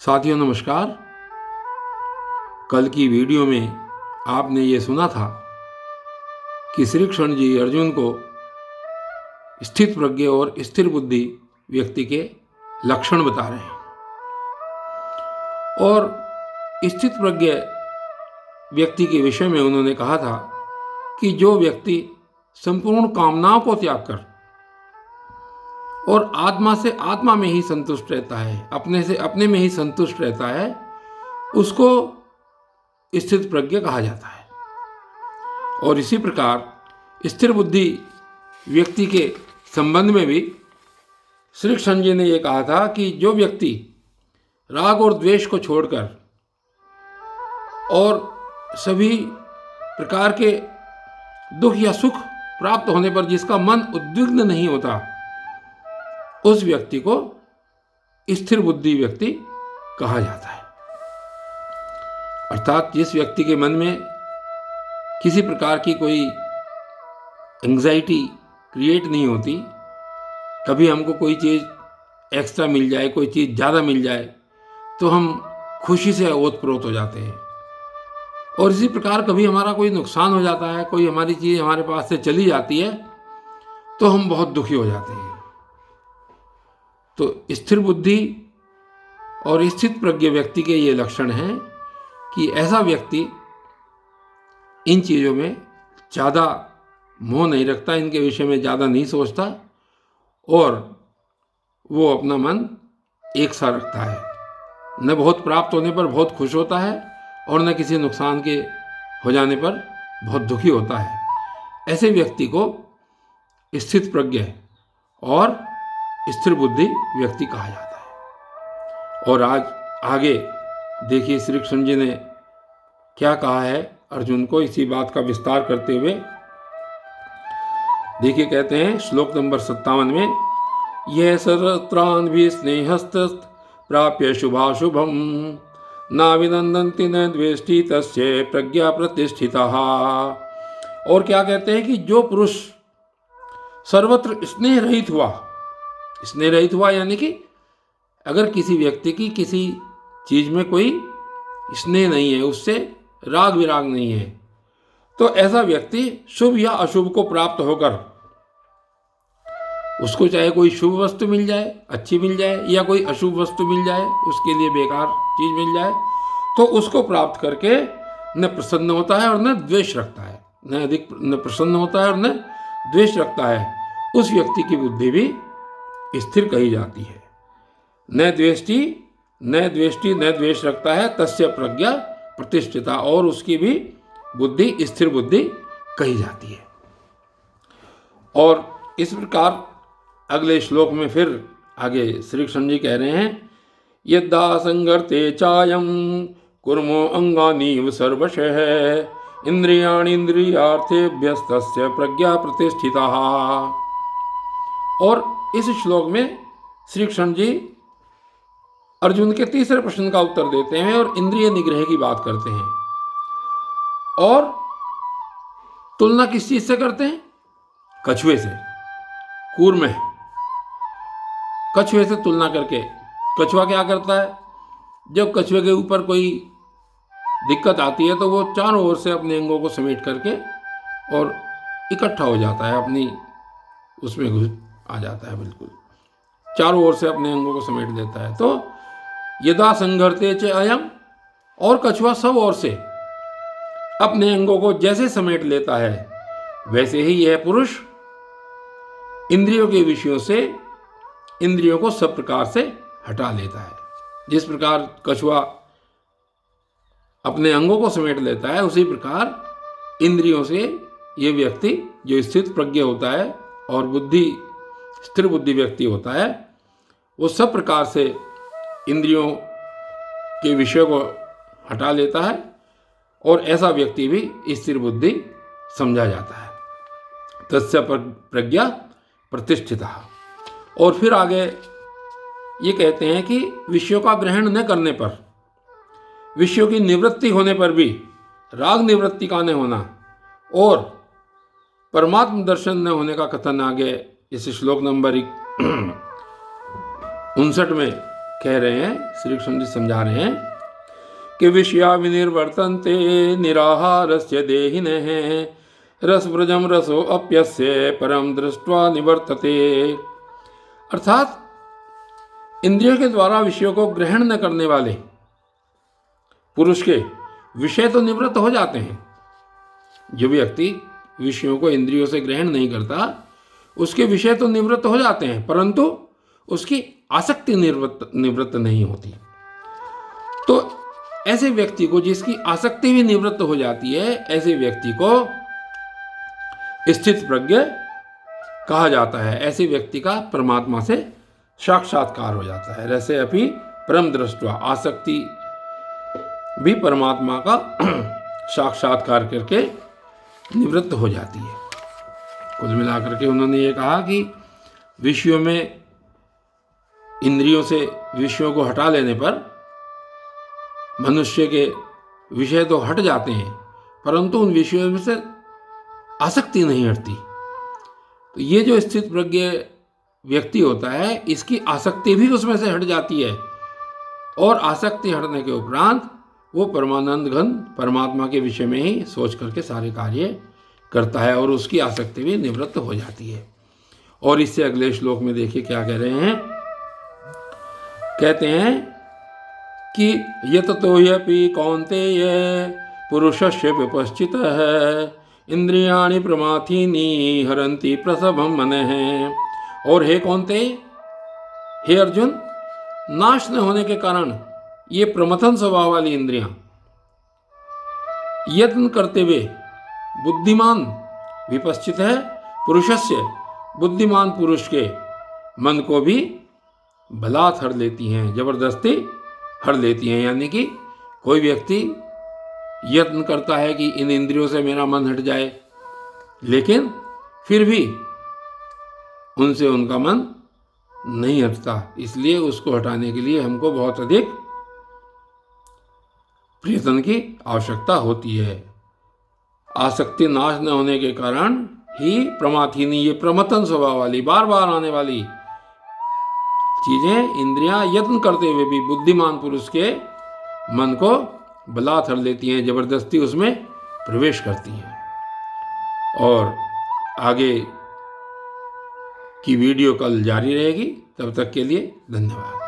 साथियों नमस्कार। कल की वीडियो में आपने ये सुना था कि श्री कृष्ण जी अर्जुन को स्थित प्रज्ञ और स्थिर बुद्धि व्यक्ति के लक्षण बता रहे हैं। और स्थित प्रज्ञ व्यक्ति के विषय में उन्होंने कहा था कि जो व्यक्ति संपूर्ण कामनाओं को त्याग कर और आत्मा से आत्मा में ही संतुष्ट रहता है, अपने से अपने में ही संतुष्ट रहता है, उसको स्थित प्रज्ञ कहा जाता है। और इसी प्रकार स्थिर बुद्धि व्यक्ति के संबंध में भी श्री कृष्ण जी ने यह कहा था कि जो व्यक्ति राग और द्वेष को छोड़कर और सभी प्रकार के दुख या सुख प्राप्त होने पर जिसका मन उद्विग्न नहीं होता, उस व्यक्ति को स्थिर बुद्धि व्यक्ति कहा जाता है। अर्थात जिस व्यक्ति के मन में किसी प्रकार की कोई एंग्जाइटी क्रिएट नहीं होती, कभी हमको कोई चीज़ एक्स्ट्रा मिल जाए, कोई चीज़ ज़्यादा मिल जाए तो हम खुशी से ओतप्रोत हो जाते हैं। और इसी प्रकार कभी हमारा कोई नुकसान हो जाता है, कोई हमारी चीज़ हमारे पास से चली जाती है तो हम बहुत दुखी हो जाते हैं। तो स्थिर बुद्धि और स्थित प्रज्ञ व्यक्ति के ये लक्षण हैं कि ऐसा व्यक्ति इन चीज़ों में ज़्यादा मोह नहीं रखता, इनके विषय में ज़्यादा नहीं सोचता और वो अपना मन एक सा रखता है। न बहुत प्राप्त होने पर बहुत खुश होता है और न किसी नुकसान के हो जाने पर बहुत दुखी होता है। ऐसे व्यक्ति को स्थित प्रज्ञ और स्थिर बुद्धि व्यक्ति कहा जाता है। और आज आगे देखिए श्री कृष्ण जी ने क्या कहा है अर्जुन को, इसी बात का विस्तार करते हुए देखिए कहते हैं श्लोक नंबर 57 में, यह सर्वत्रान भी स्नेहस्त प्राप्य शुभाशुभम नाभिनंदन्ति न द्वेष्टि तस्य प्रज्ञा प्रतिष्ठिता। और क्या कहते हैं कि जो पुरुष सर्वत्र स्नेह रहित हुआ यानी कि अगर किसी व्यक्ति की किसी चीज में कोई स्नेह नहीं है, उससे राग विराग नहीं है, तो ऐसा व्यक्ति शुभ या अशुभ को प्राप्त होकर उसको चाहे कोई शुभ वस्तु मिल जाए, अच्छी मिल जाए, या कोई अशुभ वस्तु मिल जाए, उसके लिए बेकार चीज मिल जाए, तो उसको प्राप्त करके न प्रसन्न होता है और न द्वेष रखता है। न प्रसन्न होता है और न द्वेष रखता है। उस व्यक्ति की बुद्धि भी स्थिर कही जाती है। न द्वेष्टि न द्वेष रखता है, तस्य प्रज्ञा प्रतिष्ठिता, और उसकी भी बुद्धि स्थिर बुद्धि कही जाती है। और इस प्रकार अगले श्लोक में फिर आगे श्री कृष्ण जी कह रहे हैं, यद्दा संगर्ते चायम कुर्मो अंगानीव सर्वशः इंद्रियाणि इंद्रियार्थेभ्यस्तस्य प्रज्ञा प्रतिष्ठिता। और इस श्लोक में श्री कृष्ण जी अर्जुन के तीसरे प्रश्न का उत्तर देते हैं और इंद्रिय निग्रह की बात करते हैं। और तुलना किस चीज से करते हैं? कछुए से, कूर्म है, कछुए से तुलना करके। कछुआ क्या करता है? जब कछुए के ऊपर कोई दिक्कत आती है तो वो चारों ओर से अपने अंगों को समेट करके और इकट्ठा हो जाता है, अपनी उसमें घुस आ जाता है, बिल्कुल चारों ओर से अपने अंगों को समेट लेता है। तो यदा संघर्ते च अयम, और कछुआ सब ओर से अपने अंगों को जैसे समेट लेता है, वैसे ही यह पुरुष इंद्रियों के विषयों से इंद्रियों को सब प्रकार से हटा लेता है। जिस प्रकार कछुआ अपने अंगों को समेट लेता है, उसी प्रकार इंद्रियों से ये व्यक्ति जो स्थित प्रज्ञ होता है और स्थिर बुद्धि व्यक्ति होता है, वो सब प्रकार से इंद्रियों के विषयों को हटा लेता है, और ऐसा व्यक्ति भी स्थिर बुद्धि समझा जाता है। तस्य प्रज्ञा प्रतिष्ठिता। और फिर आगे ये कहते हैं कि विषयों का ग्रहण न करने पर, विषयों की निवृत्ति होने पर भी, राग निवृत्ति का न होना और परमात्म दर्शन न होने का कथन आगे इस श्लोक नंबर 59 में कह रहे हैं, श्री कृष्ण जी समझा रहे हैं कि विषया विनिर्वर्तन्ते निराहारस्य देहिनः रसव्रजम रसो अप्यस्य परम दृष्ट्वा निवर्तते। अर्थात इंद्रियों के द्वारा विषयों को ग्रहण न करने वाले पुरुष के विषय तो निवृत्त हो जाते हैं। जो व्यक्ति विषयों को इंद्रियों से ग्रहण नहीं करता उसके विषय तो निवृत्त हो जाते हैं, परंतु उसकी आसक्ति निवृत्त नहीं होती। तो ऐसे व्यक्ति को, जिसकी आसक्ति भी निवृत्त हो जाती है, ऐसे व्यक्ति को स्थित प्रज्ञ कहा जाता है। ऐसे व्यक्ति का परमात्मा से साक्षात्कार हो जाता है। रसे अपि परम दृष्ट्वा, आसक्ति भी परमात्मा का साक्षात्कार करके निवृत्त हो जाती है। कुल मिलाकर के उन्होंने ये कहा कि विषयों में, इंद्रियों से विषयों को हटा लेने पर मनुष्य के विषय तो हट जाते हैं, परंतु उन विषयों में से आसक्ति नहीं हटती। तो ये जो स्थित प्रज्ञ व्यक्ति होता है, इसकी आसक्ति भी उसमें से हट जाती है, और आसक्ति हटने के उपरांत वो परमानंद घन परमात्मा के विषय में ही सोच करके सारे कार्य करता है, और उसकी आसक्ति भी निवृत्त हो जाती है। और इससे अगले श्लोक में देखिए क्या कह रहे हैं। कहते हैं कि यततो ह्यपि कौन्तेय पुरुषस्य विपश्चितः इंद्रियाणि प्रमाथीनि हरन्ति प्रसभं मनः। और हे कौन्तेय, हे अर्जुन, नाश न होने के कारण ये प्रमथन स्वभाव वाली इंद्रियां यत्न करते हुए बुद्धिमान विपश्चित है पुरुषस्य, बुद्धिमान पुरुष के मन को भी बलात् हर लेती हैं, जबरदस्ती हर लेती हैं। यानी कि कोई व्यक्ति यत्न करता है कि इन इंद्रियों से मेरा मन हट जाए, लेकिन फिर भी उनसे उनका मन नहीं हटता। इसलिए उसको हटाने के लिए हमको बहुत अधिक प्रयत्न की आवश्यकता होती है। आसक्ति नाश न होने के कारण ही प्रमाथीनी, ये प्रमथन स्वभाव वाली, बार बार आने वाली चीजें, इंद्रियां यत्न करते हुए भी बुद्धिमान पुरुष के मन को बलात् हर लेती हैं, जबरदस्ती उसमें प्रवेश करती हैं। और आगे की वीडियो कल जारी रहेगी। तब तक के लिए धन्यवाद।